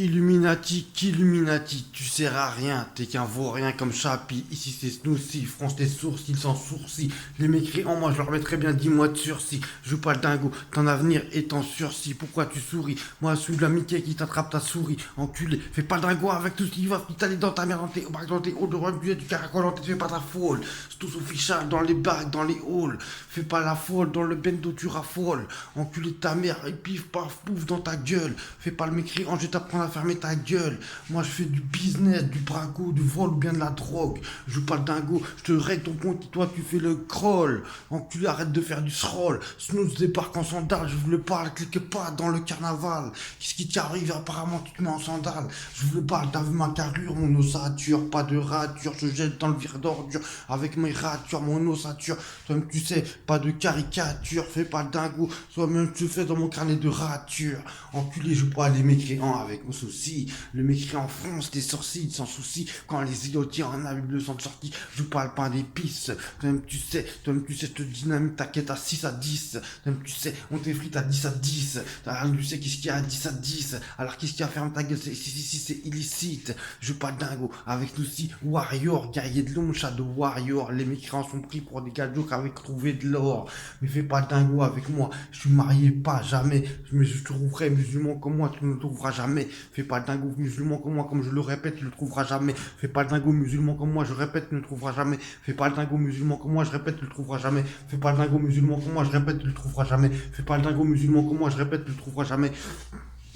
Illuminati, qu'Illuminati, tu sers à rien, t'es qu'un vaurien comme Chapi, ici c'est Snoopy, fronce tes sourcils sans sourcils, les mécréants moi je leur mettrais bien 10 mois de sursis, joue pas le dingo, ton avenir est en sursis, pourquoi tu souris, moi suis la Mickey qui t'attrape ta souris, enculé, fais pas le dingo avec tout ce qui va hospitaler dans ta mère, dans tes hauts de rugby, du caracol en tête, fais pas ta folle, c'est tous official dans les bacs, dans les halls, fais pas la folle, dans le bendo tu raffoles, enculé de ta mère, et pif paf pouf dans ta gueule, fais pas le mécréant, je vais t'apprendre à fermer ta gueule. Moi je fais du business, du braco, du vol ou bien de la drogue. Je joue pas le dingo, je te règle ton compte et toi tu fais le crawl. Enculé, arrête de faire du scroll. Snooze débarque en sandales, je vous le parle quelque part dans le carnaval. Qu'est-ce qui t'arrive? Apparemment tu te mets en sandales. Je vous le parle, t'as vu ma carrure, mon ossature, pas de rature. Je jette dans le vire d'ordure avec mes ratures, mon ossature. Toi-même tu sais, pas de caricature, fais pas le dingo. Toi-même tu fais dans mon carnet de rature. Enculé, je joue pas les mécréants avec mon souci. Le mécréant fronce tes sourcils sans souci. Quand les îlotiers en abîment le sang de sortie, je parle pas d'épices. Toi-même tu sais, je te dynamite ta quête à 6 à 10. Toi-même tu sais, on t'effrite à 10 à 10. Alors tu sais qu'est-ce qu'il y a à 10 à 10. Alors qu'est-ce qu'il y a à ferme ta gueule, si, c'est illicite. Je pas dingo avec nous si warrior, guerrier de l'ombre, shadow warrior. Les mécréants sont pris pour des gadgets avec trouvé de l'or. Mais fais pas dingo avec moi, je suis marié pas jamais. Mais je trouverai musulman comme moi, tu ne le trouveras jamais. Fais pas le dingo musulman comme moi, comme je le répète, tu ne le trouveras jamais. Fais pas le dingo musulman comme moi, je répète, tu ne le trouveras jamais. Fais pas le dingo musulman comme moi, je répète, tu ne le trouveras jamais. Fais pas le dingo musulman comme moi, je répète, tu ne le trouveras jamais. Fais pas le dingo musulman comme moi, je répète, tu ne le trouveras jamais.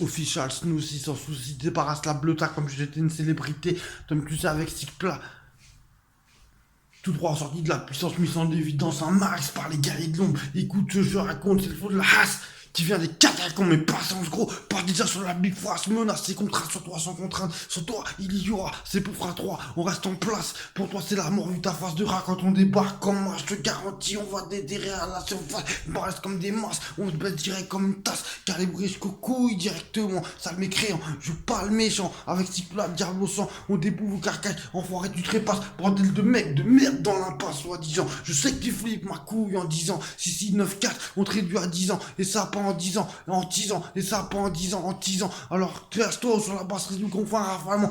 Official, Snoozy, sans souci, débarrasse la bleuta comme si j'étais une célébrité. Comme tu sais, avec Cycla. Tout droit sorti de la puissance mise en évidence un max par les guerriers de l'ombre. Écoute, je raconte, c'est le faux de la race qui vient des catacombes, mais patience gros, pas déjà sur la big force, menace et contrainte sur toi sans contrainte, sur toi il y aura, c'est pour frère 3, on reste en place, pour toi c'est la mort vu ta face de rat quand on débarque, comme moi je te garantis, on va déterrer à la surface, on reste comme des masses, on se baisse direct comme une tasse, calibré jusqu'aux couilles directement, sale mécréant, je parle méchant, avec Cycla, diable au sang, on déboule vos carcasses, enfoiré tu trépasses, bordel de mec, de merde dans l'impasse soi-disant, je sais que tu flippes ma couille en 10 ans, 6, 9, 4, on te réduit à 10 ans, et ça pas en 10 ans, en 10 ans, et ça pas en 10 ans, en 10 ans. Alors, classe-toi sur la basse réduit qu'on fait un rafalement.